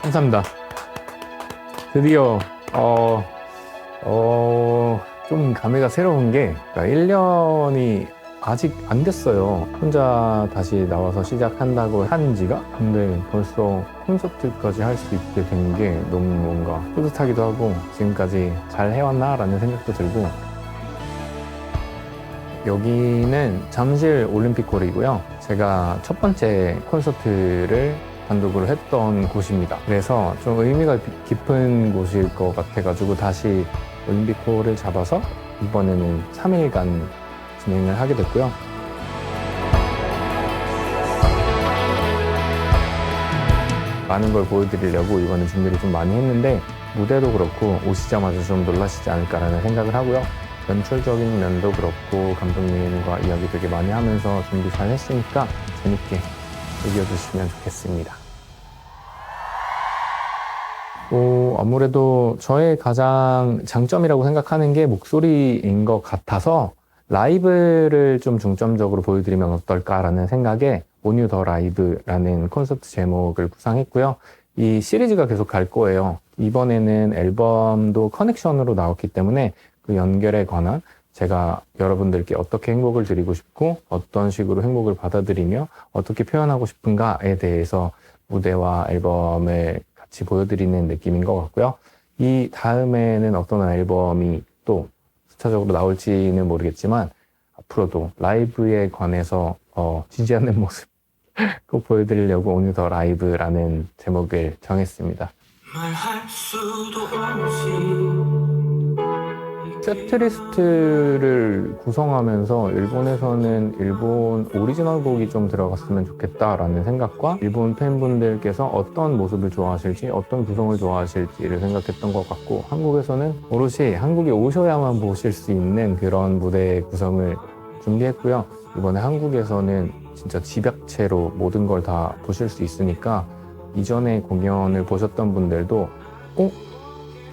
감사합니다. 드디어 좀 감회가 새로운 게 1년이 아직 안 됐어요. 혼자 다시 나와서 시작한다고 한 지가. 근데 벌써 콘서트까지 할 수 있게 된 게 너무 뭔가 뿌듯하기도 하고 지금까지 잘 해왔나 라는 생각도 들고. 여기는 잠실 올림픽홀이고요. 제가 첫 번째 콘서트를 단독으로 했던 곳입니다. 그래서 좀 의미가 깊은 곳일 것 같아가지고 다시 올림픽홀을 잡아서 이번에는 3일간 진행을 하게 됐고요. 많은 걸 보여드리려고 이번에 준비를 좀 많이 했는데 무대도 그렇고 오시자마자 좀 놀라시지 않을까라는 생각을 하고요. 연출적인 면도 그렇고 감독님과 이야기 되게 많이 하면서 준비 잘 했으니까 재밌게 즐겨주시면 좋겠습니다. 아무래도 저의 가장 장점이라고 생각하는 게 목소리인 것 같아서 라이브를 좀 중점적으로 보여드리면 어떨까라는 생각에 온유 더 라이브라는 콘서트 제목을 구상했고요. 이 시리즈가 계속 갈 거예요. 이번에는 앨범도 커넥션으로 나왔기 때문에 그 연결에 관한 제가 여러분들께 어떻게 행복을 드리고 싶고 어떤 식으로 행복을 받아들이며 어떻게 표현하고 싶은가에 대해서 무대와 앨범을 같이 보여드리는 느낌인 것 같고요. 이 다음에는 어떤 앨범이 또 수차적으로 나올지는 모르겠지만 앞으로도 라이브에 관해서 지지 않는 모습 꼭 보여드리려고 오늘 더 라이브라는 제목을 정했습니다. 말할 수도 없이 세트리스트를 구성하면서 일본에서는 일본 오리지널 곡이 좀 들어갔으면 좋겠다라는 생각과 일본 팬분들께서 어떤 모습을 좋아하실지 어떤 구성을 좋아하실지를 생각했던 것 같고 한국에서는 오롯이 한국에 오셔야만 보실 수 있는 그런 무대 구성을 준비했고요. 이번에 한국에서는 진짜 집약체로 모든 걸 다 보실 수 있으니까 이전에 공연을 보셨던 분들도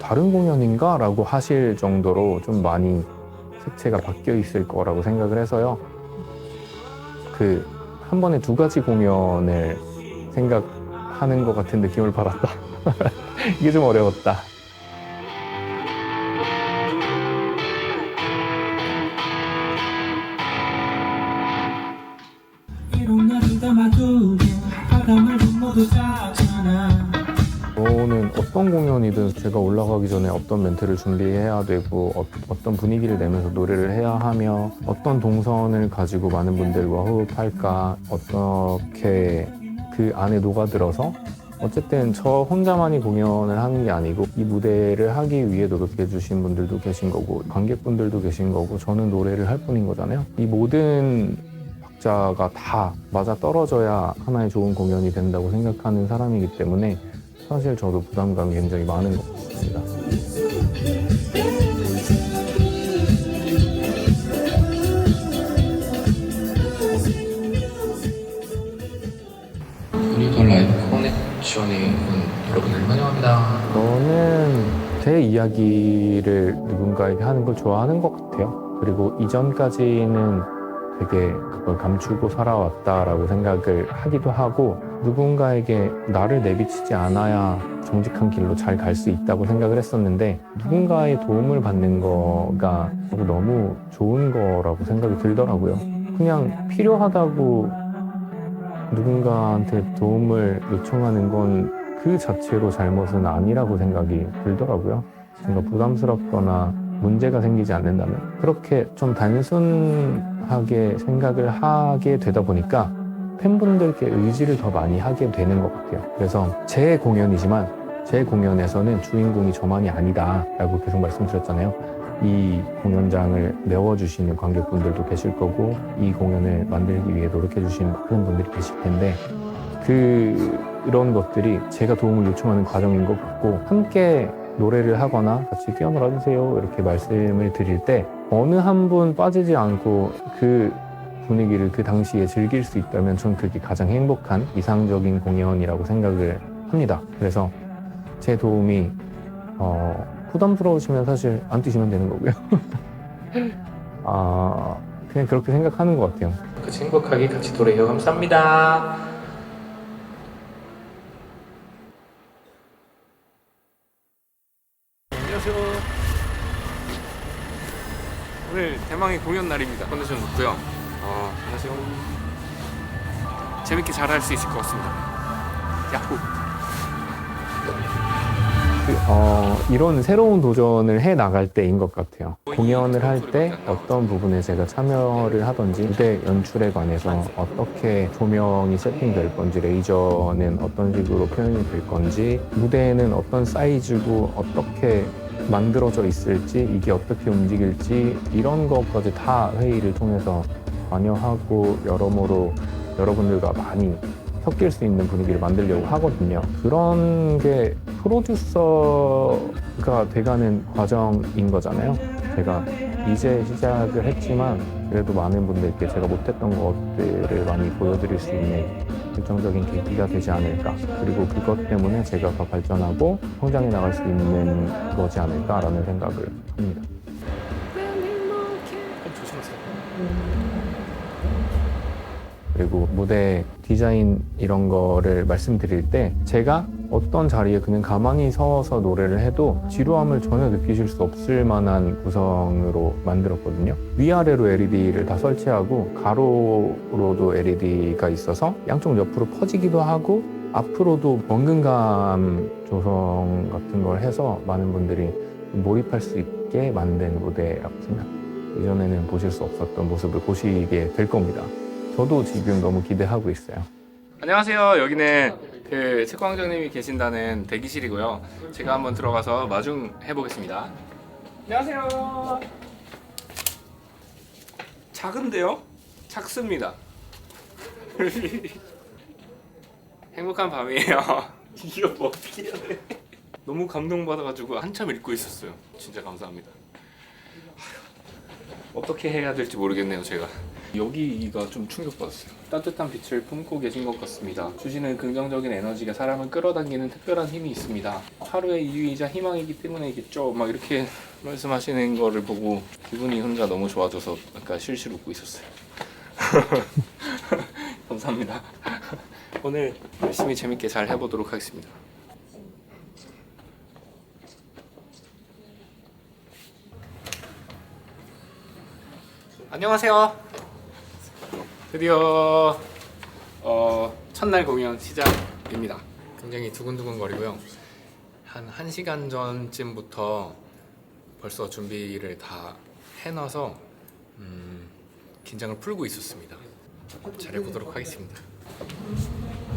다른 공연인가? 라고 하실 정도로 좀 많이 색채가 바뀌어 있을 거라고 생각을 해서요. 한 번에 두 가지 공연을 생각하는 것 같은 느낌을 받았다. 이게 좀 어려웠다. 이런 날을 담아두게 바람을 모두 닿잖아. 저는 어떤 공연이든 제가 올라가기 전에 어떤 멘트를 준비해야 되고 어떤 분위기를 내면서 노래를 해야 하며 어떤 동선을 가지고 많은 분들과 호흡할까 어떻게 그 안에 녹아들어서 어쨌든 저 혼자만이 공연을 하는 게 아니고 이 무대를 하기 위해 노력해 주신 분들도 계신 거고 관객분들도 계신 거고 저는 노래를 할 뿐인 거잖아요. 이 모든 박자가 다 맞아 떨어져야 하나의 좋은 공연이 된다고 생각하는 사람이기 때문에 사실 저도 부담감이 굉장히 많은 것 같습니다. 오늘 더 라이브 커넥션에 온 여러분을 환영합니다. 저는 제 이야기를 누군가에게 하는 걸 좋아하는 것 같아요. 그리고 이전까지는 되게 그걸 감추고 살아왔다라고 생각을 하기도 하고 누군가에게 나를 내비치지 않아야 정직한 길로 잘 갈 수 있다고 생각을 했었는데 누군가의 도움을 받는 거가 너무 좋은 거라고 생각이 들더라고요. 그냥 필요하다고 누군가한테 도움을 요청하는 건 그 자체로 잘못은 아니라고 생각이 들더라고요. 뭔가 부담스럽거나 문제가 생기지 않는다면 그렇게 좀 단순하게 생각을 하게 되다 보니까 팬분들께 의지를 더 많이 하게 되는 것 같아요. 그래서 제 공연이지만 제 공연에서는 주인공이 저만이 아니다 라고 계속 말씀드렸잖아요. 이 공연장을 메워주시는 관객분들도 계실 거고 이 공연을 만들기 위해 노력해주시는 많은 분들이 계실 텐데 그런 것들이 제가 도움을 요청하는 과정인 것 같고 함께 노래를 하거나 같이 뛰어놀아 주세요 이렇게 말씀을 드릴 때 어느 한 분 빠지지 않고 그 분위기를 그 당시에 즐길 수 있다면 전 그게 가장 행복한 이상적인 공연이라고 생각을 합니다. 그래서 제 도움이 부담스러우시면 사실 안 뛰시면 되는 거고요. 그냥 그렇게 생각하는 것 같아요. 같이 행복하게 같이 노래해요. 감사합니다. 안녕하세요. 오늘 대망의 공연 날입니다. 컨디션 좋고요. 안녕하세요. 재밌게 잘 할 수 있을 것 같습니다. 야호. 이런 새로운 도전을 해 나갈 때인 것 같아요. 공연을 할 때 어떤 부분에 제가 참여를 하든지 무대 연출에 관해서 어떻게 조명이 세팅될 건지, 레이저는 어떤 식으로 표현이 될 건지, 무대에는 어떤 사이즈고 어떻게 만들어져 있을지, 이게 어떻게 움직일지, 이런 것까지 다 회의를 통해서 관여하고 여러모로 여러분들과 많이 섞일 수 있는 분위기를 만들려고 하거든요. 그런 게 프로듀서가 돼가는 과정인 거잖아요. 제가 이제 시작을 했지만 그래도 많은 분들께 제가 못했던 것들을 많이 보여드릴 수 있는 결정적인 계기가 되지 않을까. 그리고 그것 때문에 제가 더 발전하고 성장해 나갈 수 있는 거지 않을까라는 생각을 합니다. 조심하세요. 그리고 무대 디자인 이런 거를 말씀드릴 때 제가 어떤 자리에 그냥 가만히 서서 노래를 해도 지루함을 전혀 느끼실 수 없을 만한 구성으로 만들었거든요. 위아래로 LED를 다 설치하고 가로로도 LED가 있어서 양쪽 옆으로 퍼지기도 하고 앞으로도 원근감 조성 같은 걸 해서 많은 분들이 몰입할 수 있게 만든 무대라고 생각합니다. 이전에는 보실 수 없었던 모습을 보시게 될 겁니다. 저도 지금 너무 기대하고 있어요. 안녕하세요. 여기는 그 채광장님이 계신다는 대기실이고요. 제가 한번 들어가서 마중해 보겠습니다. 안녕하세요. 작은데요? 작습니다. 행복한 밤이에요. 이거 뭐 어떻게 해야 돼? 너무 감동받아가지고 한참 읽고 있었어요. 진짜 감사합니다. 어떻게 해야 될지 모르겠네요, 제가. 여기가 좀 충격받았어요. 따뜻한 빛을 품고 계신 것 같습니다. 주시는 긍정적인 에너지가 사람을 끌어당기는 특별한 힘이 있습니다. 하루의 이유이자 희망이기 때문이겠죠. 막 이렇게 말씀하시는 거를 보고 기분이 혼자 너무 좋아져서 약간 실실 웃고 있었어요. 감사합니다. 오늘 열심히 재밌게 잘 해보도록 하겠습니다. 안녕하세요. 드디어 첫날 공연 시작입니다. 굉장히 두근두근 거리고요. 한 1시간 전쯤부터 벌써 준비를 다 해놔서 긴장을 풀고 있었습니다. 잘해보도록 하겠습니다.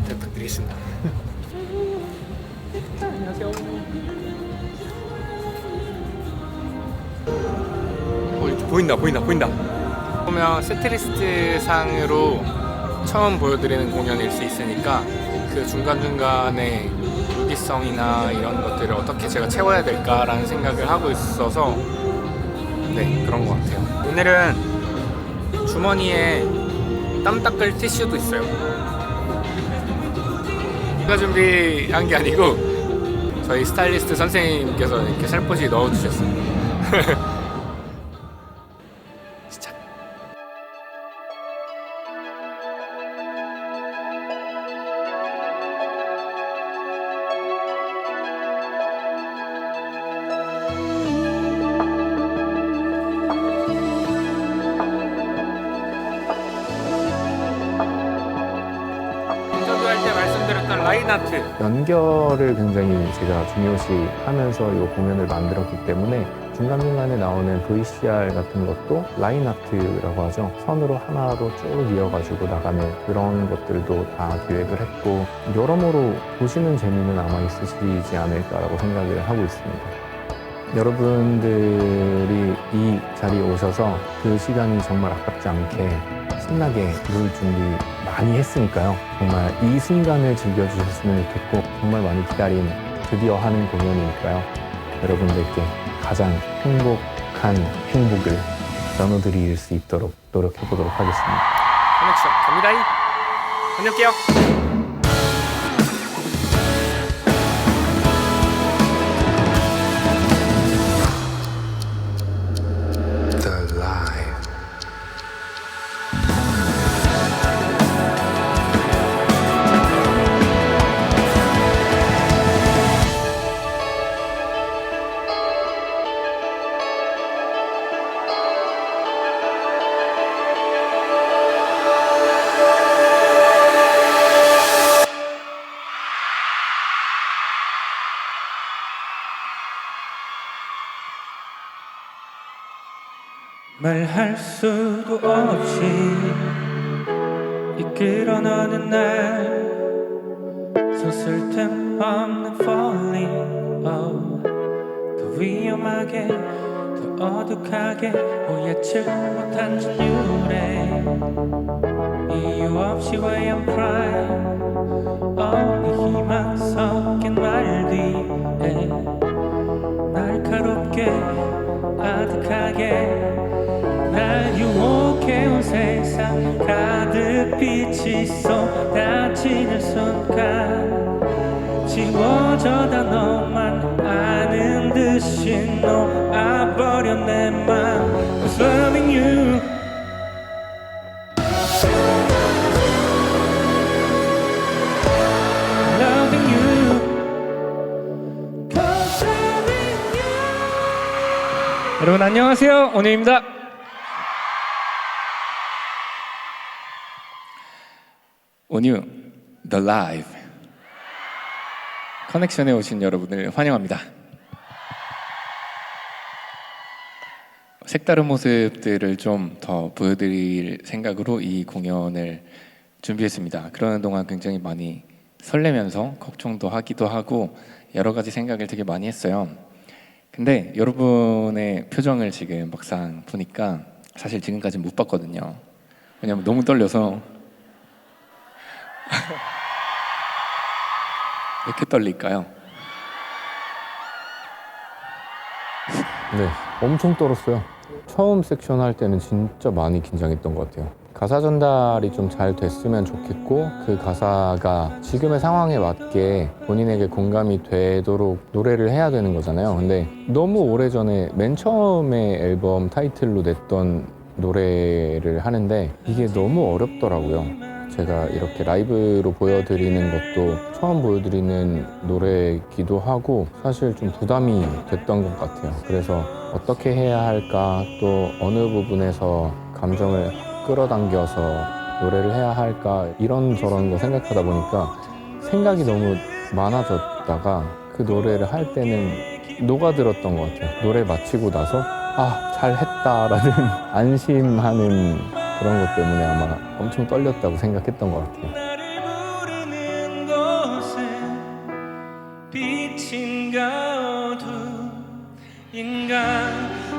잘 부탁드리겠습니다. 안녕하세요. 보인다. 보면 세트리스트 상으로 처음 보여드리는 공연일 수 있으니까 그 중간중간에 유기성이나 이런 것들을 어떻게 제가 채워야 될까라는 생각을 하고 있어서 네, 그런 것 같아요. 오늘은 주머니에 땀 닦을 티슈도 있어요. 제가 준비한 게 아니고 저희 스타일리스트 선생님께서 이렇게 살포시 넣어주셨어요. 인터뷰할 때 말씀드렸던 라인아트 연결을 굉장히 제가 중요시 하면서 이 공연을 만들었기 때문에 중간중간에 나오는 VCR 같은 것도 라인 아트라고 하죠. 선으로 하나로 쭉 이어가지고 나가는 그런 것들도 다 기획을 했고 여러모로 보시는 재미는 아마 있으시지 않을까라고 생각을 하고 있습니다. 여러분들이 이 자리에 오셔서 그 시간이 정말 아깝지 않게 신나게 놀 준비 많이 했으니까요. 정말 이 순간을 즐겨주셨으면 좋겠고 정말 많이 기다린 드디어 하는 공연이니까요. 여러분들께 가장 행복한 행복을 나눠드릴 수 있도록 노력해보도록 하겠습니다. 커넥션 갑니다잉. 다녀올게요. 말할 수도 없이 이끌어 너는 날 서슬 틈 없는 falling 더 위험하게 더 어둑하게 오해치 못한 전율에 이유 없이 way I'm crying 네 희망 섞인 말 뒤에 날카롭게 아득하게 날 유혹해온 세상 가득 빛이 쏟아지는 순간 지워져 다 너만 아는 듯이 놓아버려 내 맘 Cause loving you Loving you Cause loving you 여러분 안녕하세요, 온유입니다. 온유 The Live 커넥션에 오신 여러분을 환영합니다. 색다른 모습들을 좀 더 보여드릴 생각으로 이 공연을 준비했습니다. 그러는 동안 굉장히 많이 설레면서 걱정도 하기도 하고 여러 가지 생각을 되게 많이 했어요. 근데 여러분의 표정을 지금 막상 보니까 사실 지금까지 못 봤거든요. 왜냐면 너무 떨려서 왜 이렇게 떨릴까요? 네, 엄청 떨었어요. 처음 섹션 할 때는 진짜 많이 긴장했던 것 같아요. 가사 전달이 좀 잘 됐으면 좋겠고 그 가사가 지금의 상황에 맞게 본인에게 공감이 되도록 노래를 해야 되는 거잖아요. 근데 너무 오래전에 맨 처음에 앨범 타이틀로 냈던 노래를 하는데 이게 너무 어렵더라고요. 제가 이렇게 라이브로 보여드리는 것도 처음 보여드리는 노래이기도 하고 사실 좀 부담이 됐던 것 같아요. 그래서 어떻게 해야 할까, 또 어느 부분에서 감정을 끌어당겨서 노래를 해야 할까 이런저런 거 생각하다 보니까 생각이 너무 많아졌다가 그 노래를 할 때는 녹아들었던 것 같아요. 노래 마치고 나서 아, 잘했다라는 안심하는 그런 것 때문에 아마 엄청 떨렸다고 생각했던 것 같아요. 나를 부르는 곳은 빛인가 어둠인가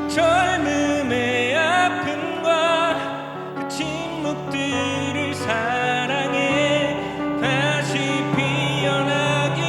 젊음의 아픔과 그 침묵들을 사랑해 다시 피어나기에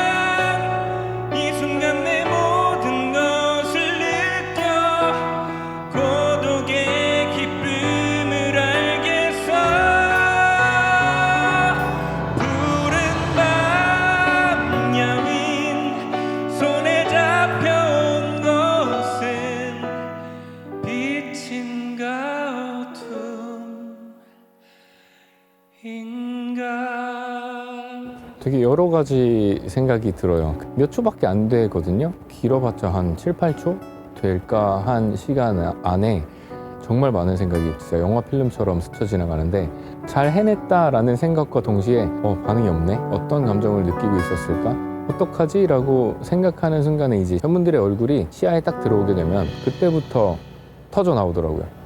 고요한 이 순간 내 모든 것을 느껴 고독의 기쁨을 알겠어 푸른 밤 여인 손에 잡혀온 것은 빛인가 어둠인가 되게 여러 가지 생각이 들어요. 몇 초밖에 안 되거든요. 길어봤자 한 7, 8초 될까 한 시간 안에 정말 많은 생각이 진짜 영화 필름처럼 스쳐 지나가는데 잘 해냈다라는 생각과 동시에 반응이 없네? 어떤 감정을 느끼고 있었을까? 어떡하지? 라고 생각하는 순간에 이제 팬분들의 얼굴이 시야에 딱 들어오게 되면 그때부터 터져 나오더라고요.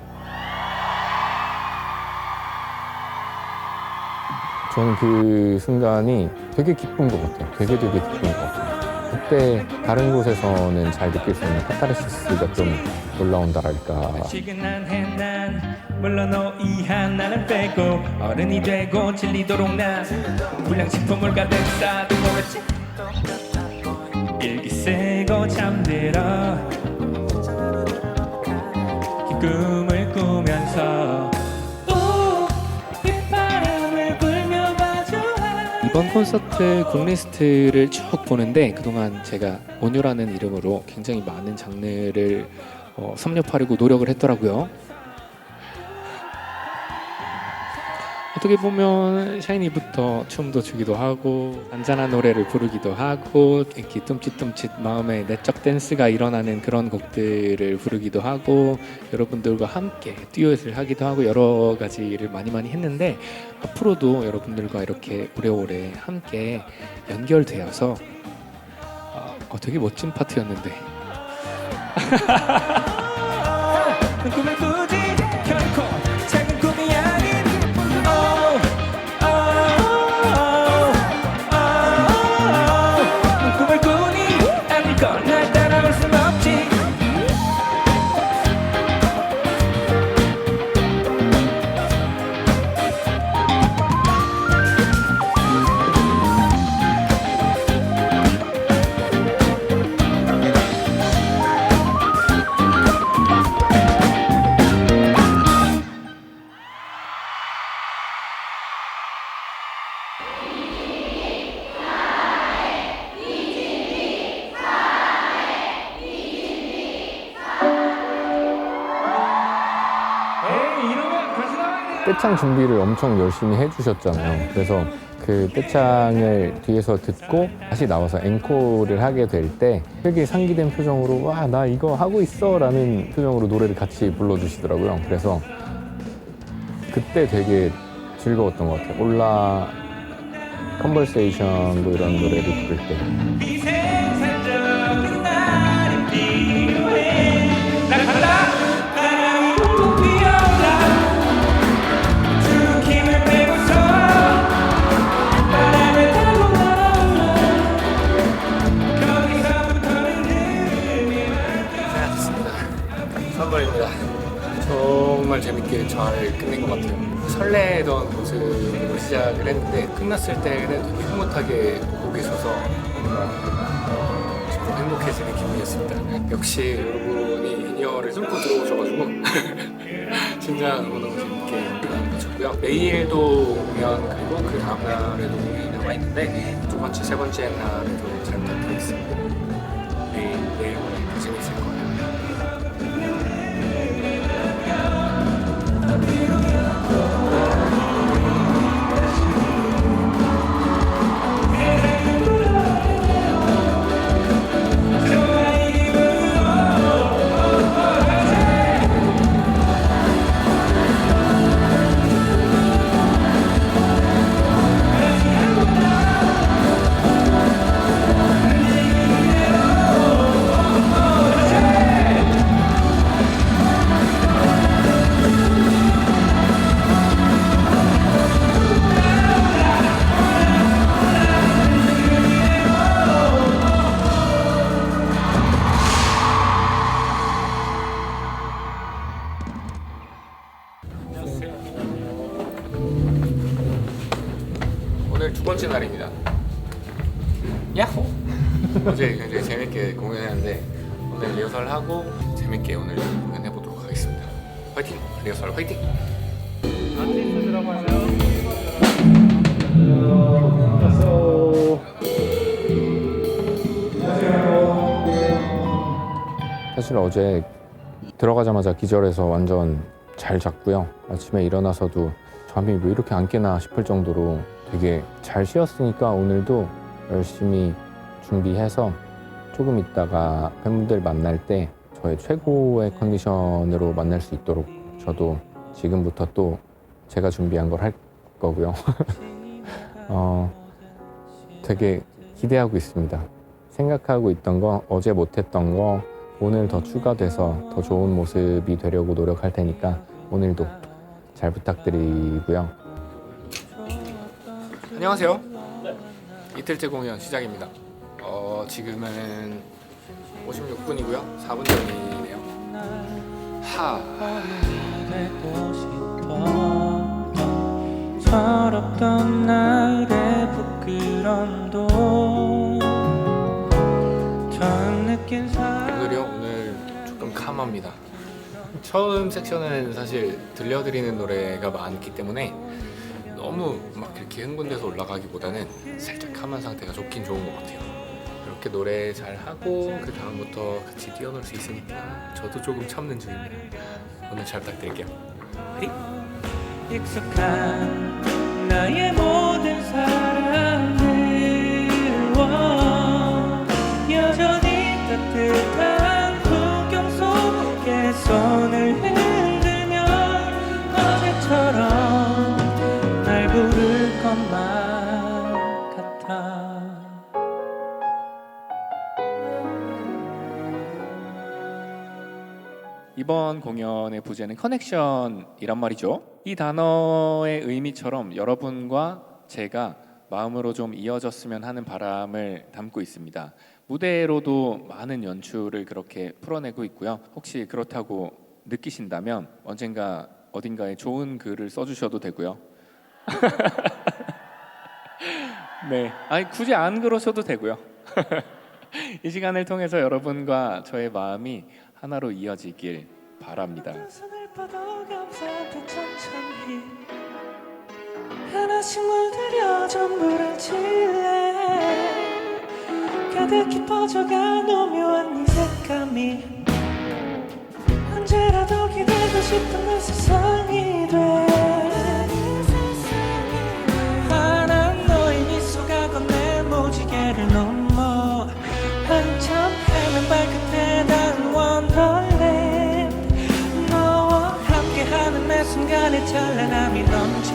저는 그 순간이 되게 기쁜 것 같아요. 되게 기쁜 것 같아요. 그때 다른 곳에서는 잘 느낄 수 있는 카타르시스가 좀 올라온다랄까. 시근한 난 물론 너이 하나는 빼고 어른이 되고 질리도록 난 불량식품을 가득 싸두고 일기 쓰고 잠들어 긴 꿈을 꾸면서 이번 콘서트 곡리스트를 쭉 보는데 그동안 제가 온유라는 이름으로 굉장히 많은 장르를 섭렵하려고 노력을 했더라고요. 어떻게 보면 샤이니부터 춤도 추기도 하고 잔잔한 노래를 부르기도 하고 이렇게 tum칫tum칫 마음의 내적 댄스가 일어나는 그런 곡들을 부르기도 하고 여러분들과 함께 듀엣을 하기도 하고 여러 가지를 많이 했는데 앞으로도 여러분들과 이렇게 오래오래 함께 연결되어서 되게 멋진 파트였는데 꿈을 꾸지 결코 작은 꿈이 아닌 꿈을 꾸니 아닐 걸날 따라올 순 없지 떼창 준비를 엄청 열심히 해주셨잖아요. 그래서 그 떼창을 뒤에서 듣고 다시 나와서 앵콜을 하게 될 때 되게 상기된 표정으로 와, 나 이거 하고 있어 라는 표정으로 노래를 같이 불러주시더라고요. 그래서 그때 되게 즐거웠던 것 같아요. 올라 컨버세이션 뭐 이런 노래를 부를 때. 이 세상적인 나를 필요해 날 갈라 바람이 훅 피어올라 두 힘을 빼고서 바람을 타고 날아올라 거기서부터는 흐름이 선물입니다. 정말 재밌게 잘 끝낸 것 같아요. 설레던 모습으로 시작을 했는데 끝났을 때는 되게 흐뭇하게 보고 계셔서 조금 행복해지는 기분이었습니다. 역시 여러분이 인이어를 숨고 들어오셔가지고 진짜 너무너무 재밌게 마쳤고요. 내일도 공연 그리고 그 다음날에도 공연이 남아있는데 두 번째, 세 번째 날에도 잘 부탁드리겠습니다. 내일 공연이 재밌을 거예요. 오늘 두 번째 날입니다. 야호! 어제 굉장히 재밌게 공연했는데 오늘 리허설하고 재밌게 오늘 공연해보도록 하겠습니다. 화이팅! 리허설 화이팅! 아티스트 들어가세요. 사실 어제 들어가자마자 기절해서 완전 잘 잤고요. 아침에 일어나서도 잠이 왜 이렇게 안 깨나 싶을 정도로 되게 잘 쉬었으니까 오늘도 열심히 준비해서 조금 있다가 팬분들 만날 때 저의 최고의 컨디션으로 만날 수 있도록 저도 지금부터 또 제가 준비한 걸 할 거고요. 되게 기대하고 있습니다. 생각하고 있던 거, 어제 못했던 거 오늘 더 추가돼서 더 좋은 모습이 되려고 노력할 테니까 오늘도 잘 부탁드리고요. 안녕하세요. 이틀째 공연 시작입니다. 지금은 56분이고요. 4분 전이네요. 되고 싶어 철없던 나의 부끄럼도 처음 느낀 오늘이요? 오늘 조금 캄합니다. 처음 섹션은 사실 들려드리는 노래가 많기 때문에 너무 막 이렇게 흥분돼서 올라가기보다는 살짝 캄한 상태가 좋긴 좋은 것 같아요. 이렇게 노래 잘 하고 그 다음부터 같이 뛰어놀 수 있으니까 저도 조금 참는 중입니다. 오늘 잘 부탁드릴게요. 화이팅! 익숙한 나의 모든 사랑을 여전히 따뜻한 풍경 속에 손을 흔들며 어제처럼 날 부를 것만 같아. 이번 공연의 부제는 커넥션이란 말이죠. 이 단어의 의미처럼 여러분과 제가 마음으로 좀 이어졌으면 하는 바람을 담고 있습니다. 무대로도 많은 연출을 그렇게 풀어내고 있고요. 혹시 그렇다고 느끼신다면 언젠가 어딘가에 좋은 글을 써주셔도 되고요. 네, 아니 굳이 안 그러셔도 되고요. 이 시간을 통해서 여러분과 저의 마음이 하나로 이어지길 바랍니다. 손을 뻗어 감사한테 천천히 하나씩 물들여 전부를 칠래 가득히 퍼져간 오묘한 이 색감이 언제라도 기대고 싶은 내 세상이 돼. 환한 너의 미소가 건네 무지개를 넘어 한참 헤맨 발끝에 닿은 원더랜드 너와 함께하는 매 순간에 찬란함이 넘쳐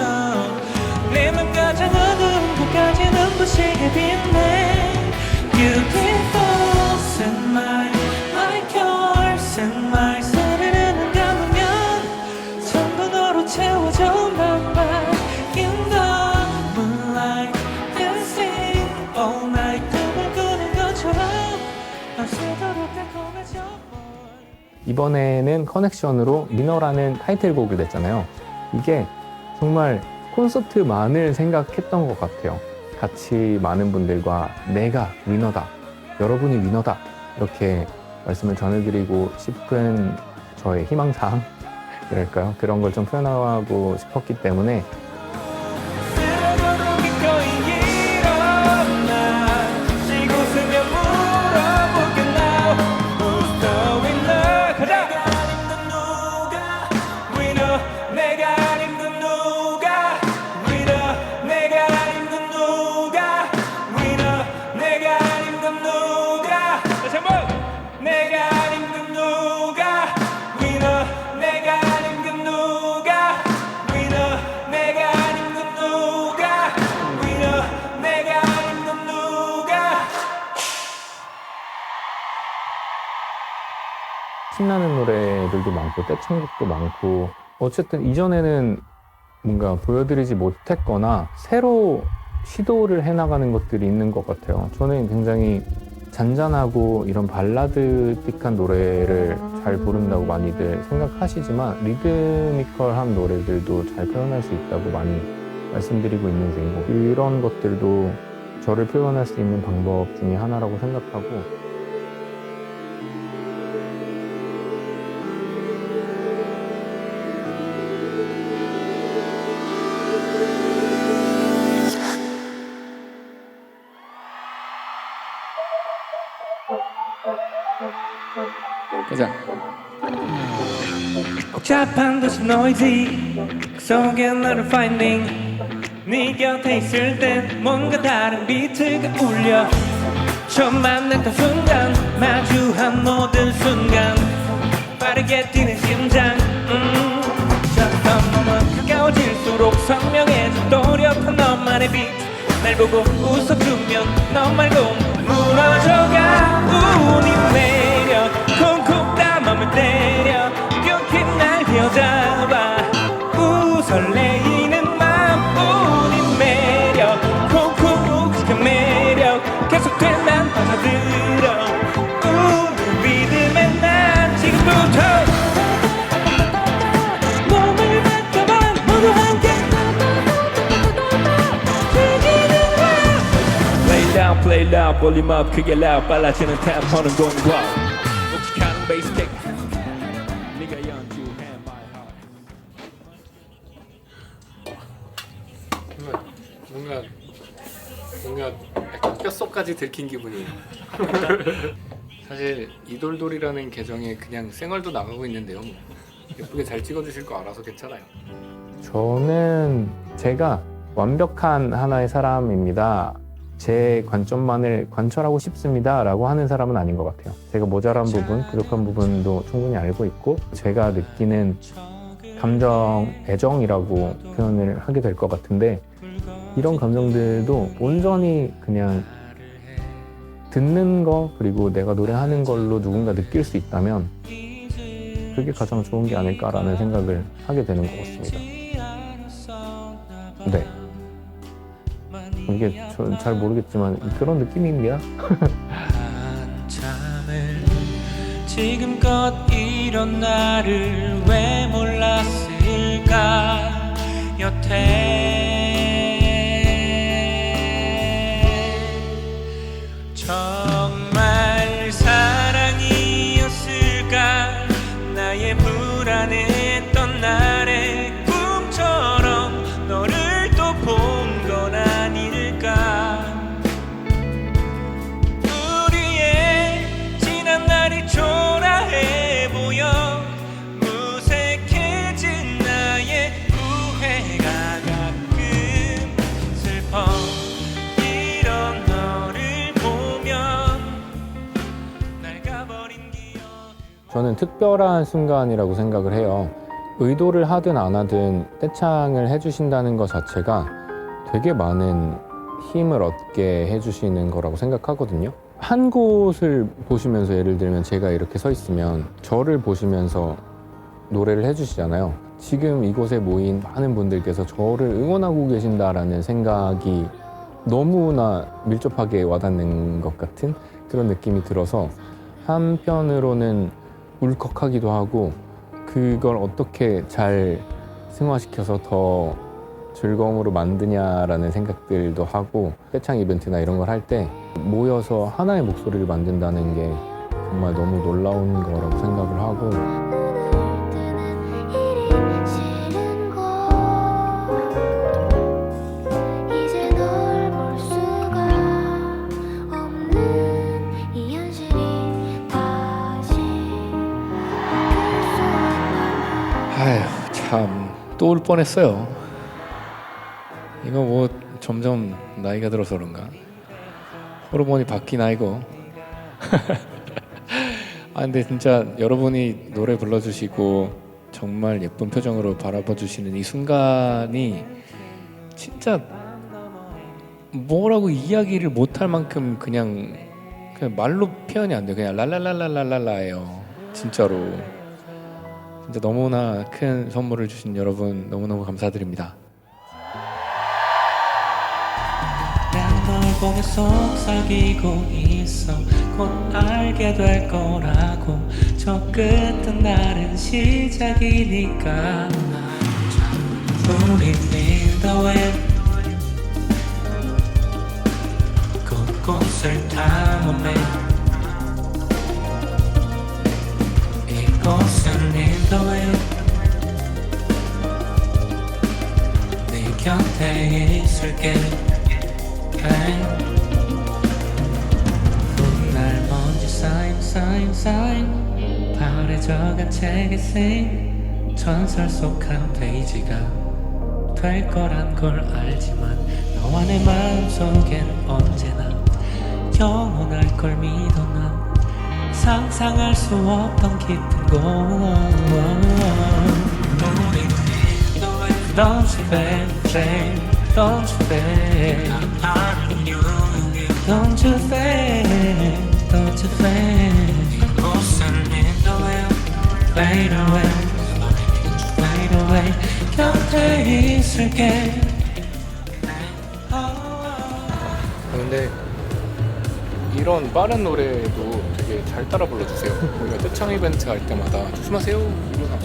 내 맘 가장 어두운 곳까지 눈부시게 빛내 Beautiful and mine like yours and mine 스르르는 감으면 전부 너로 채워져 맘만 In the moonlight dancing all night 꿈을 꾸는 것처럼 밤새도록 달콤해져 이번에는 커넥션으로 위너라는 타이틀곡을 냈잖아요. 이게 정말 콘서트만을 생각했던 것 같아요. 같이 많은 분들과 내가 위너다, 여러분이 위너다 이렇게 말씀을 전해드리고 싶은 저의 희망사항 이랄까요? 그런 걸 좀 표현하고 싶었기 때문에 스스로로 기꺼이 일어나 이곳으면 물어보겠나 Who's the winner 가자 내가 아닌 그 누가 Winner 내가 아닌 그 누가 Winner 내가 아닌 그 누가 다시 한번 내가 아닌 그 누가 Winner 내가 아닌 그 누가 Winner 내가 아닌 그 누가 Winner 내가 아닌 그 누가 신나는 노래들도 많고 떼창곡도 많고 어쨌든 이전에는 뭔가 보여드리지 못했거나 새로 시도를 해나가는 것들이 있는 것 같아요. 저는 굉장히 잔잔하고 이런 발라드틱한 노래를 잘 부른다고 많이들 생각하시지만 리드미컬한 노래들도 잘 표현할 수 있다고 많이 말씀드리고 있는 중이고 이런 것들도 저를 표현할 수 있는 방법 중에 하나라고 생각하고 가자. 복잡한 도시 노이즈 그 속에 너를 finding 네 곁에 있을 땐 뭔가 다른 비트가 울려 처음 만났던 순간 마주한 모든 순간 빠르게 뛰는 심장 점점 너무 가까워질수록 선명해져 또렷한 너만의 비트 날 보고 웃어주면 너 말고 무너져가 우니 매력 콩콩 다 맘을 때려 껴긴 날 휘어잡아 설레이는 맘 우니 매력 콩콩 묵직한 매력 계속돼 난 빠져들어 우리 리듬에 난 지금부터 몸을 바꿔봐 모두 함께 Play loud, 볼륨 업 크게 loud 빨라지는 템포는 공과 묵직한 베이스 킥 네가 연주해 my heart 뭔가 약간 뼛속까지 들킨 기분이에요. 사실 이돌돌이라는 계정에 그냥 쌩얼도 나가고 있는데요. 예쁘게 잘 찍어주실 거 알아서 괜찮아요. 저는 제가 완벽한 하나의 사람입니다. 제 관점만을 관철하고 싶습니다 라고 하는 사람은 아닌 것 같아요. 제가 모자란 부분, 부족한 부분도 충분히 알고 있고 제가 느끼는 감정, 애정이라고 표현을 하게 될 것 같은데 이런 감정들도 온전히 그냥 듣는 거 그리고 내가 노래하는 걸로 누군가 느낄 수 있다면 그게 가장 좋은 게 아닐까라는 생각을 하게 되는 것 같습니다. 네. 이게 잘 모르겠지만 그런 느낌입니다. 한참을 지금껏 이런 나를 왜 몰랐을까 여태 정말 사랑이었을까 나의 불안했던 날의 꿈처럼 너를 또 본 건 아닐까 우리의 지난 날이 초라해 보여 무색해진 나의 후회가 가끔 슬퍼 이런 너를 보면 낡아버린 기억 저는 특별한 순간이라고 생각을 해요. 의도를 하든 안 하든 떼창을 해주신다는 것 자체가 되게 많은 힘을 얻게 해주시는 거라고 생각하거든요. 한 곳을 보시면서 예를 들면 제가 이렇게 서 있으면 저를 보시면서 노래를 해주시잖아요. 지금 이곳에 모인 많은 분들께서 저를 응원하고 계신다라는 생각이 너무나 밀접하게 와닿는 것 같은 그런 느낌이 들어서 한편으로는 울컥하기도 하고 그걸 어떻게 잘 승화시켜서 더 즐거움으로 만드냐라는 생각들도 하고 떼창 이벤트나 이런 걸 할 때 모여서 하나의 목소리를 만든다는 게 정말 너무 놀라운 거라고 생각을 하고 아휴 참 또 올 뻔했어요. 이거 뭐 점점 나이가 들어서 그런가 호르몬이 바뀌나 이거. 아 근데 진짜 여러분이 노래 불러주시고 정말 예쁜 표정으로 바라봐 주시는 이 순간이 진짜 뭐라고 이야기를 못할 만큼 그냥 말로 표현이 안 돼요. 그냥 랄랄랄랄랄랄라예요. 진짜로 진짜 너무나 큰 선물을 주신 여러분 너무너무 감사드립니다. 널 보며 속삭이고 있어 곧 알게 될 거라고 저 끝은 다른 시작이니까 우린 in the wind 곳곳을 탐험해 이곳은 in the wind 네 곁에 있을게 날 먼지 쌓인 바래져간 책에 쓰인 전설 속 한 페이지가 될 거란 걸 알지만 너와 내 마음속엔 언제나 영원할 걸 믿어 난 상상할 수 없던 깊은 곳 Don't you fade, don't you fade Don't you fade, don't you fade Fade away, fade away 곁에 있을게 근데 이런 빠른 노래도 되게 잘 따라 불러주세요. 우리가 떼창 이벤트 할 때마다 조심하세요 이러나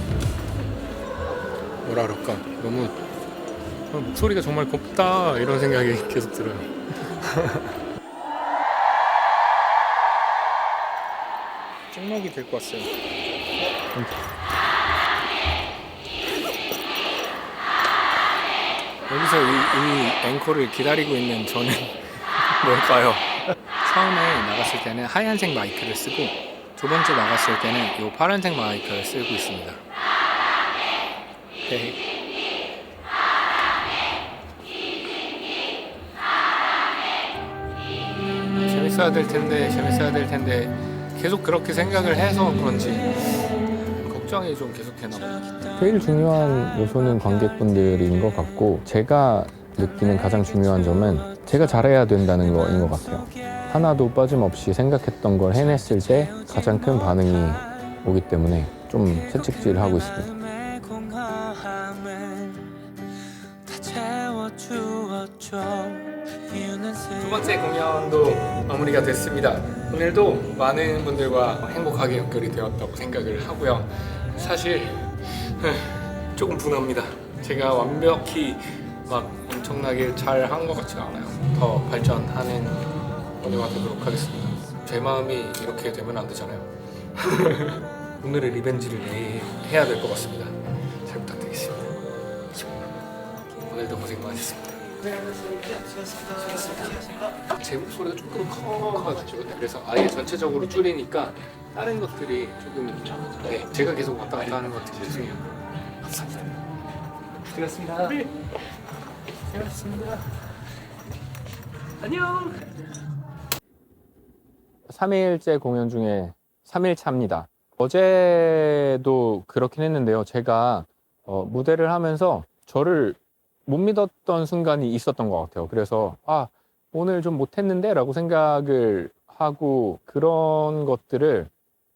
뭐라 그럴까 너무 목소리가 정말 곱다 이런 생각이 계속 들어요. 찍먹이 될 것 같아요. 여기서 이 앵콜을 기다리고 있는 저는 뭘까요? 처음에 나갔을 때는 하얀색 마이크를 쓰고 두 번째 나갔을 때는 이 파란색 마이크를 쓰고 있습니다. 헤헤. 재밌어야 될 텐데 계속 그렇게 생각을 해서 그런지 걱정이 좀 계속 되나 봐요. 제일 중요한 요소는 관객분들인 것 같고, 제가 느끼는 가장 중요한 점은 제가 잘해야 된다는 거인 것 같아요. 하나도 빠짐없이 생각했던 걸 해냈을 때 가장 큰 반응이 오기 때문에 좀 채찍질하고 있습니다. 두 번째 공연도 마무리가 됐습니다. 오늘도 많은 분들과 행복하게 연결이 되었다고 생각을 하고요. 사실 조금 분합니다. 제가 완벽히 막 엄청나게 잘 한 것 같지가 않아요. 더 발전하는 공연가 되도록 하겠습니다. 제 마음이 이렇게 되면 안 되잖아요. 오늘의 리벤지를 해야 될 것 같습니다. 잘 부탁드리겠습니다. 오늘도 고생 많으셨습니다. 제 목소리가 조금 커가지고, 그래서 아예 전체적으로 줄이니까 다른 것들이 조금 제가 계속 왔다 갔다 하는 것 같아요. 죄송해요. 감사합니다. 고생하셨습니다. 네. 고생하셨습니다. 안녕. 3일째 공연 중에 3일차입니다. 어제도 그렇긴 했는데요. 제가 무대를 하면서 저를 못 믿었던 순간이 있었던 것 같아요. 그래서 오늘 좀 못했는데 라고 생각을 하고, 그런 것들을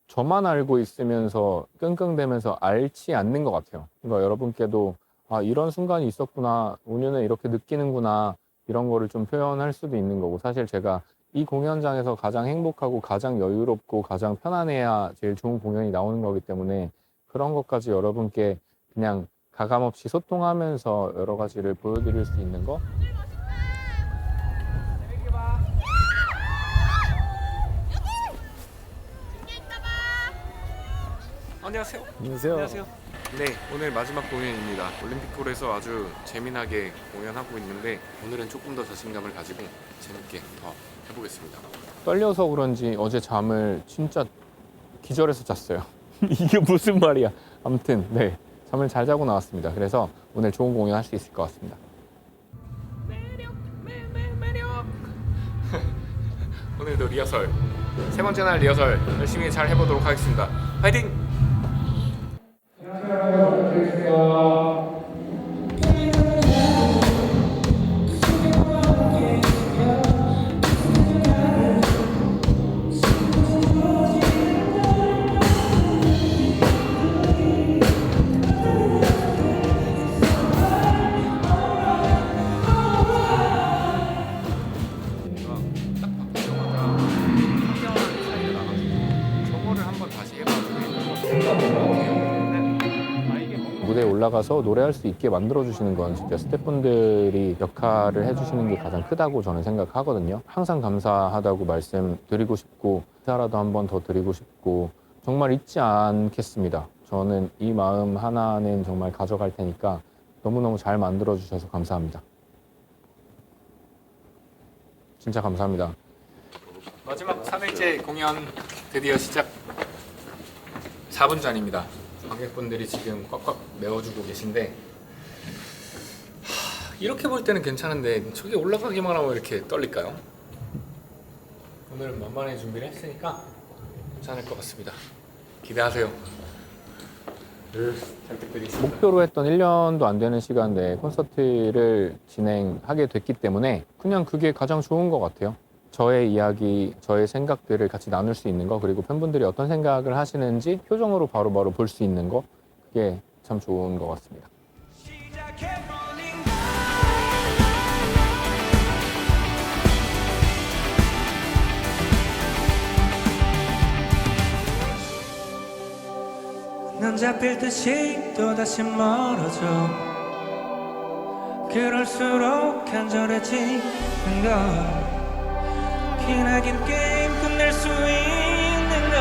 저만 알고 있으면서 끙끙대면서 앓지 않는 것 같아요. 그러니까 여러분께도 이런 순간이 있었구나, 온유는 이렇게 느끼는구나, 이런 거를 좀 표현할 수도 있는 거고, 사실 제가 이 공연장에서 가장 행복하고 가장 여유롭고 가장 편안해야 제일 좋은 공연이 나오는 거기 때문에, 그런 것까지 여러분께 그냥 가감없이 소통하면서 여러 가지를 보여드릴 수 있는 거. 안녕하세요. 안녕하세요. 네, 오늘 마지막 공연입니다. 올림픽홀에서 아주 재미나게 공연하고 있는데, 오늘은 조금 더 자신감을 가지고 재밌게 더 해보겠습니다. 떨려서 그런지 어제 잠을 진짜 기절해서 잤어요. 이게 무슨 말이야. 아무튼 네, 잠을 잘 자고 나왔습니다. 그래서 오늘 좋은 공연 할 수 있을 것 같습니다. 오늘도 리허설, 세 번째 날 리허설 열심히 잘 해보도록 하겠습니다. 파이팅! 무대에 올라가서 노래할 수 있게 만들어주시는 건 진짜 스태프분들이 역할을 해주시는 게 가장 크다고 저는 생각하거든요. 항상 감사하다고 말씀드리고 싶고, 인사라도 한 번 더 드리고 싶고, 정말 잊지 않겠습니다. 저는 이 마음 하나는 정말 가져갈 테니까 너무너무 잘 만들어주셔서 감사합니다. 진짜 감사합니다. 마지막 3일째 공연 드디어 시작. 4분 전입니다. 관객분들이 지금 꽉꽉 메워주고 계신데, 이렇게 볼 때는 괜찮은데 저기 올라가기만 하면 이렇게 떨릴까요? 오늘은 만만히 준비를 했으니까 괜찮을 것 같습니다. 기대하세요. 잘 부탁드리겠습니다. 목표로 했던 1년도 안 되는 시간 내에 콘서트를 진행하게 됐기 때문에 그냥 그게 가장 좋은 것 같아요. 저의 이야기, 저의 생각들을 같이 나눌 수 있는 거, 그리고 팬분들이 어떤 생각을 하시는지 표정으로 바로바로 볼 수 있는 거, 그게 참 좋은 것 같습니다. 넌 잡힐 듯이 또다시 멀어져. 그럴수록 간절해지는 걸. 기나긴 게임 끝낼 수 있는 건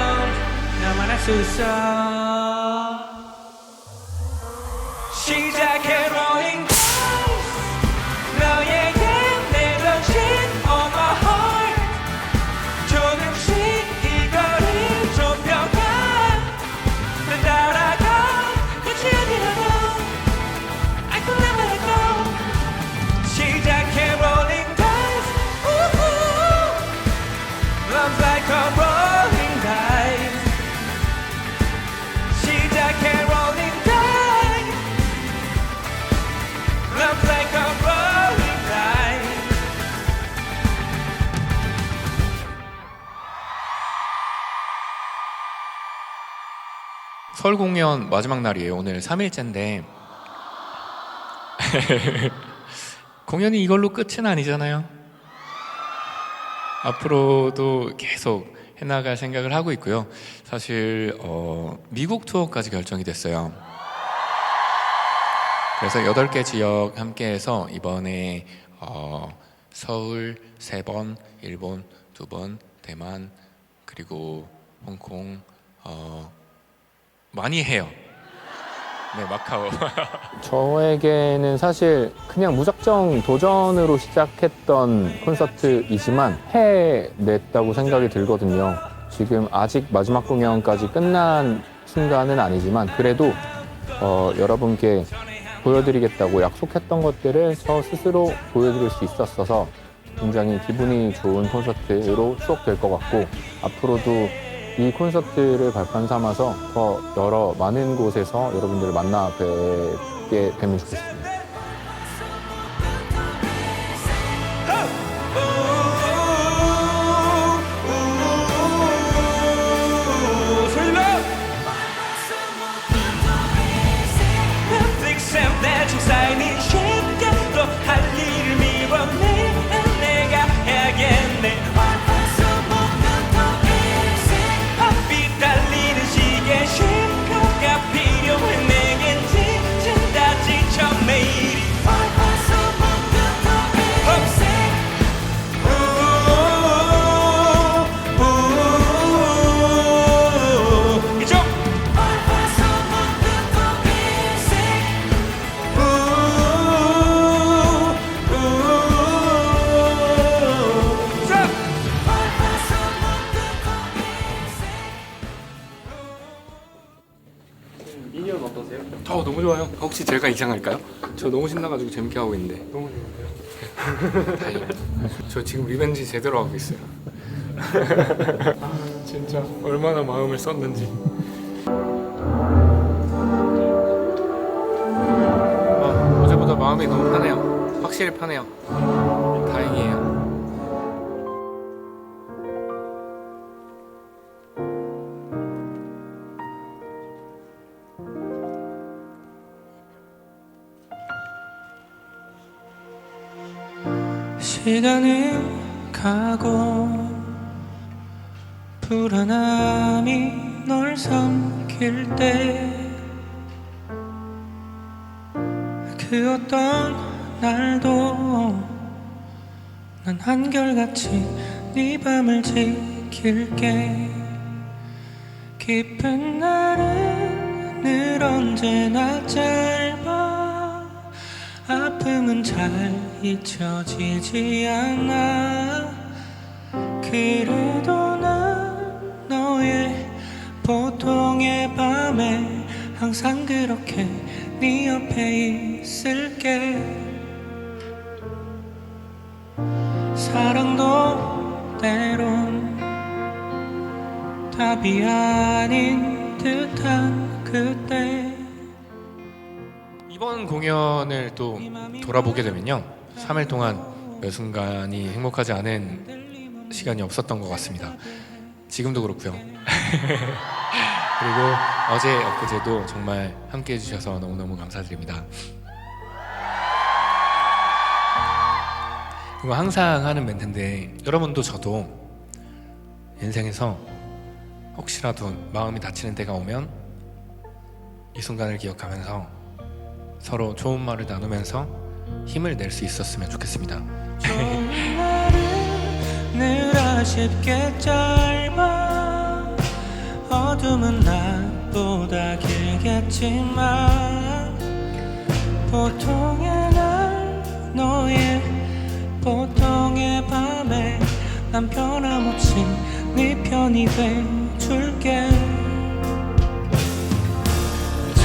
나만 할 수 있어. 시작해 rolling 너에게 내려진 all my heart. 조금씩 이 거리 좁혀가. 널 따라가 끝이 아니라도 I could never let go. 시작해 rolling dice. 서울 공연 마지막 날이에요. 오늘 3일째인데 공연이 이걸로 끝은 아니잖아요. 앞으로도 계속 해나갈 생각을 하고 있고요. 사실 미국 투어까지 결정이 됐어요. 그래서 8개 지역 함께해서 이번에 서울 3번, 일본 2번, 대만 그리고 홍콩 많이 해요. 네, 마카오. 저에게는 사실 그냥 무작정 도전으로 시작했던 콘서트이지만 해냈다고 생각이 들거든요. 지금 아직 마지막 공연까지 끝난 순간은 아니지만 그래도 여러분께 보여드리겠다고 약속했던 것들을 저 스스로 보여드릴 수 있었어서 굉장히 기분이 좋은 콘서트로 추억될 것 같고 앞으로도 이 콘서트를 발판 삼아서 더 많은 곳에서 여러분들을 만나 뵙게 되면 좋겠습니다. 너무 좋아요. 혹시 제가 이상할까요? 저 너무 신나가지고 재밌게 하고 있는데. 너무 좋은데요? 다행입니다. 저 지금 리벤지 제대로 하고 있어요. 진짜 얼마나 마음을 썼는지. 어제보다 마음이 너무 편해요. 확실히 편해요. 다행이에요. 시간은 가고 불안함이 널 삼킬 때 그 어떤 날도 난 한결같이 네 밤을 지킬게. 깊은 날은 늘 언제나 짧아. 아픔은 잘 잊혀지지 않아. 그래도 난 너의 보통의 밤에 항상 그렇게 네 옆에 있을게. 사랑도 때론 답이 아닌 듯한 그때. 이번 공연을 또 돌아보게 되면요, 3일 동안 몇 순간이 행복하지 않은 시간이 없었던 것 같습니다. 지금도 그렇고요. 그리고 어제 엊그제도 정말 함께 해주셔서 너무너무 감사드립니다. 이거 항상 하는 멘트인데, 여러분도 저도 인생에서 혹시라도 마음이 다치는 때가 오면 이 순간을 기억하면서 서로 좋은 말을 나누면서 힘을 낼 수 있었으면 좋겠습니다. 좋은 날은 늘 아쉽게 짧아. 어둠은 낮보다 길겠지만 보통의 날 너의 보통의 밤에 난 변함없이 네 편이 돼줄게.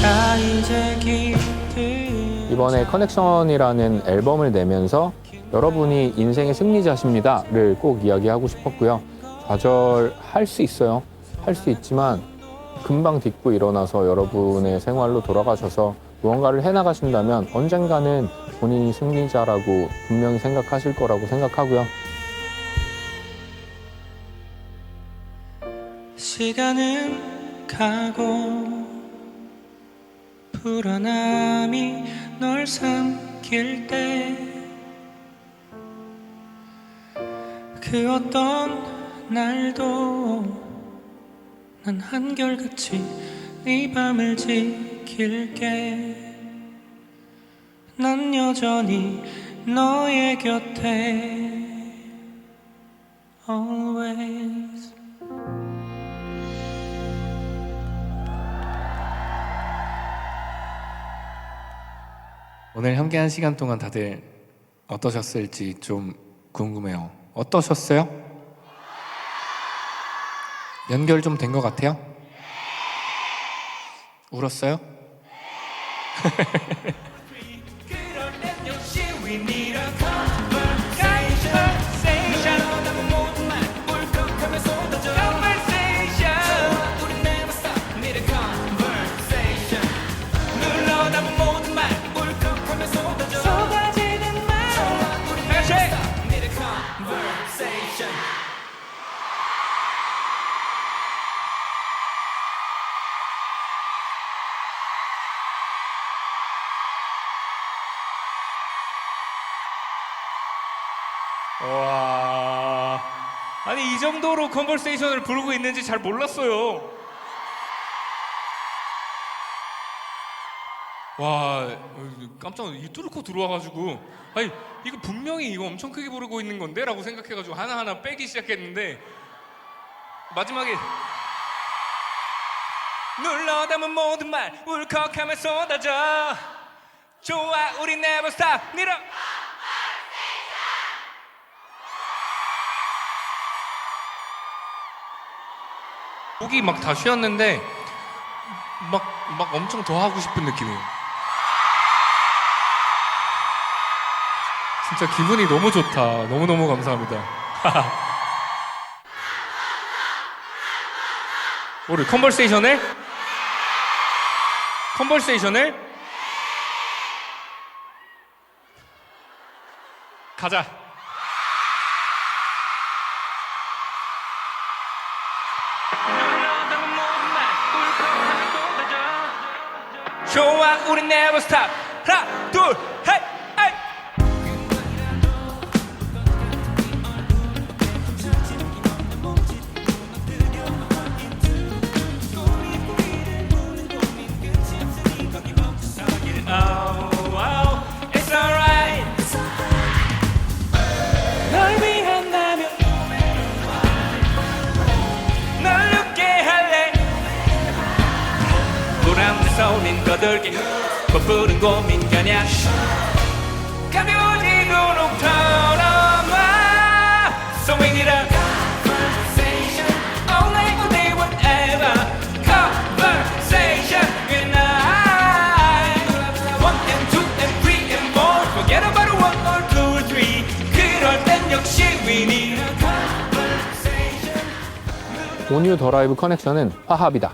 자 이제 이번에 커넥션이라는 앨범을 내면서 여러분이 인생의 승리자십니다를 꼭 이야기하고 싶었고요. 좌절할 수 있어요. 할 수 있지만 금방 딛고 일어나서 여러분의 생활로 돌아가셔서 무언가를 해나가신다면 언젠가는 본인이 승리자라고 분명히 생각하실 거라고 생각하고요. 시간은 가고 불안함이 널 삼킬 때 그 어떤 날도 난 한결같이 네 밤을 지킬게 난 여전히 너의 곁에 always 오늘 함께한 시간 동안 다들 어떠셨을지 좀 궁금해요. 어떠셨어요? 연결 좀 된 것 같아요? 울었어요? 그럴 땐 역시 we need a conversation 모든 말 울컥하며 쏟아져 conversation 우린 never stop need a conversation 눌러 담은 모든 말 울컥하며 쏟아져 쏟아지는 말 우린 never stop need a conversation 와, 아니 이 정도로 컨버세이션을 부르고 있는지 잘 몰랐어요. 와, 깜짝 놀랐. 이 뚫고 들어와가지고, 아니 이거 분명히 이거 엄청 크게 부르고 있는 건데라고 생각해가지고 하나하나 빼기 시작했는데 마지막에 눌러 담은 모든 말 울컥하며 쏟아져 좋아 우리 never stop 밀어 목이 막 다 쉬었는데 막 엄청 더 하고 싶은 느낌이에요. 진짜 기분이 너무 좋다. 너무너무 감사합니다. 우리 컨버세이션을 가자. 좋아 우리 never stop 하나 둘 헤이 헤이 Oh, it's alright 널 위한다면 널 웃게 할래 노란 내 손인 거들게 부푸른 고민가냐 가벼워지도록 털어놔 So we need a conversation all night, all day, whatever Conversation good night 1 and 2 and 3 and 4 Forget about 1 or 2 or 3 그럴 땐 역시 we need a conversation 온유 더 라이브 커넥션은 화합이다.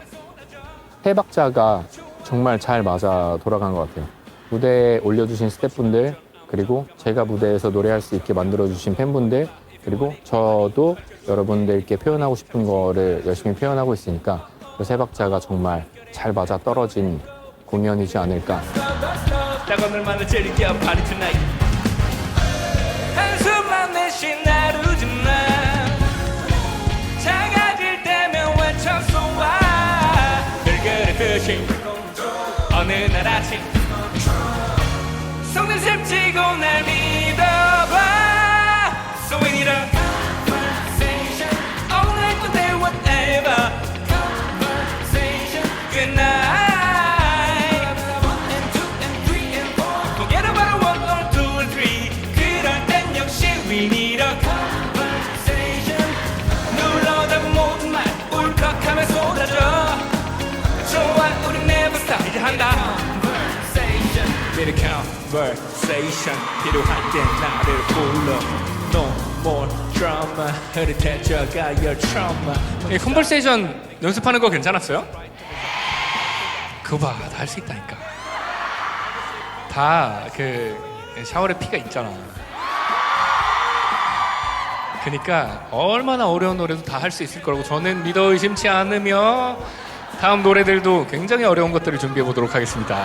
세 박자가 정말 잘 맞아 돌아간 것 같아요. 무대에 올려주신 스태프분들, 그리고 제가 무대에서 노래할 수 있게 만들어주신 팬분들, 그리고 저도 여러분들께 표현하고 싶은 거를 열심히 표현하고 있으니까 그 세 박자가 정말 잘 맞아 떨어진 공연이지 않을까. 딱 오늘만을 즐겨 party tonight 한숨만 내쉬 나르지 마 작아질 때면 외쳐 쏘아 늘 그랬듯이 어느 날 아침 속는 셈치고 날 믿어봐 So we need a conversation all night, all day, whatever Conversation good night 1 and 2 and 3 and 4 Forget about 1 or 2 or 3 그럴 땐 역시 we need a conversation 눌러 담은 모든 말 울컥하며 쏟아져 좋아 우리 never stop 이제 한다 Conversation Need a conversation 필요할 땐 나를 불러 No more drama 흐릿해져가 your trauma 이 컨버세이션 연습하는 거 괜찮았어요? 그거 봐, 다 할 수 있다니까. 다 그 샤워에 피가 있잖아. 그러니까 얼마나 어려운 노래도 다 할 수 있을 거라고 저는 믿어 의심치 않으며 다음 노래들도 굉장히 어려운 것들을 준비해 보도록 하겠습니다.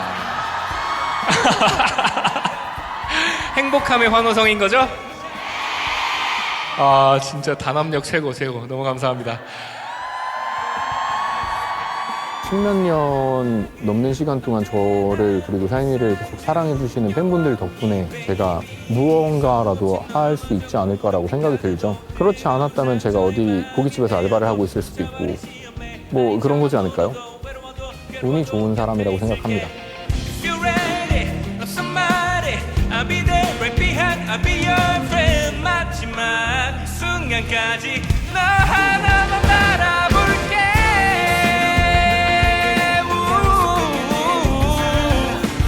행복함의 환호성인 거죠? 아, 진짜 단합력 최고. 너무 감사합니다. 10몇 년 넘는 시간 동안 저를 그리고 샤이니를 계속 사랑해주시는 팬분들 덕분에 제가 무언가라도 할 수 있지 않을까라고 생각이 들죠. 그렇지 않았다면 제가 어디 고깃집에서 알바를 하고 있을 수도 있고 뭐 그런 거지 않을까요? 운이 좋은 사람이라고 생각합니다. If you're ready, love somebody, I'll be there right behind, I'll be your friend. 마지막 순간까지 너 하나만 바라볼게.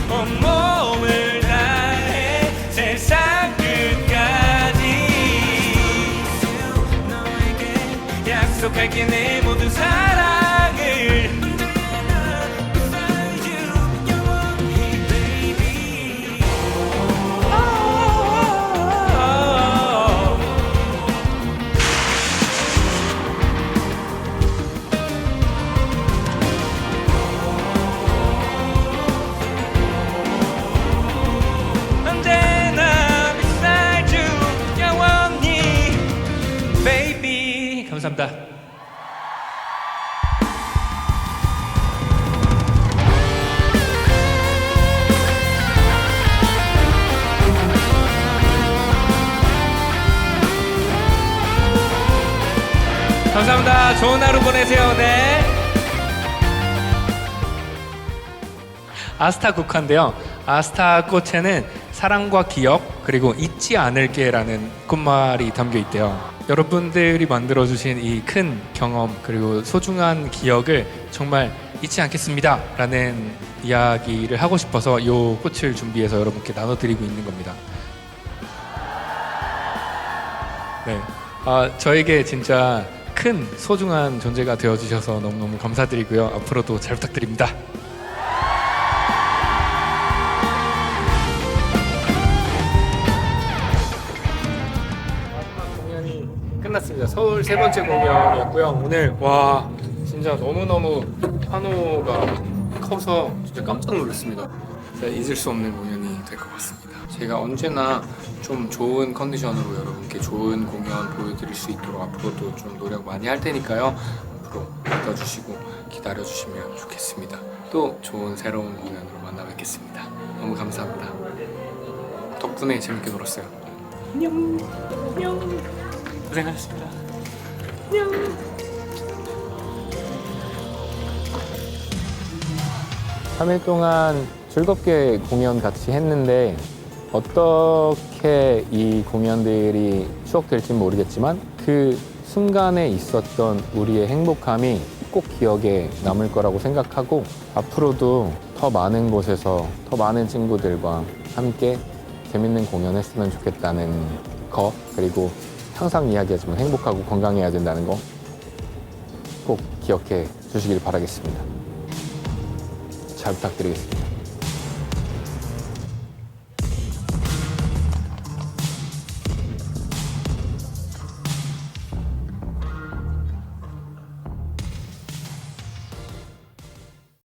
온몸을 다해 세상 끝까지 너에게 약속할게 내 모든 사랑을. 언제나 beside you 영원히 baby. 감사합니다. 감사합니다. 좋은 하루 보내세요. 네. 아스타 국화인데요. 아스타 꽃에는 사랑과 기억 그리고 잊지 않을게라는 꽃말이 담겨 있대요. 여러분들이 만들어주신 이 큰 경험 그리고 소중한 기억을 정말 잊지 않겠습니다 라는 이야기를 하고 싶어서 이 꽃을 준비해서 여러분께 나눠드리고 있는 겁니다. 네, 저에게 진짜 큰 소중한 존재가 되어주셔서 너무너무 감사드리고요. 앞으로도 잘 부탁드립니다. 공연이 끝났습니다. 서울 세 번째 공연이었고요. 오늘 와 진짜 너무너무 환호가 커서 진짜 깜짝 놀랐습니다. 진짜 잊을 수 없는 공연이 될 것 같습니다. 제가 언제나 좀 좋은 컨디션으로 여러분께 좋은 공연 보여드릴 수 있도록 앞으로도 좀 노력 많이 할 테니까요. 앞으로 믿어주시고 기다려주시면 좋겠습니다. 또 좋은 새로운 공연으로 만나 뵙겠습니다. 너무 감사합니다. 덕분에 재밌게 놀았어요. 안녕. 고생하셨습니다. 3일 동안 즐겁게 공연 같이 했는데 어떻게 이 공연들이 추억될지 모르겠지만 그 순간에 있었던 우리의 행복함이 꼭 기억에 남을 거라고 생각하고 앞으로도 더 많은 곳에서 더 많은 친구들과 함께 재밌는 공연했으면 좋겠다는 거 그리고 항상 이야기하지만 행복하고 건강해야 된다는 거 꼭 기억해 주시길 바라겠습니다. 잘 부탁드리겠습니다.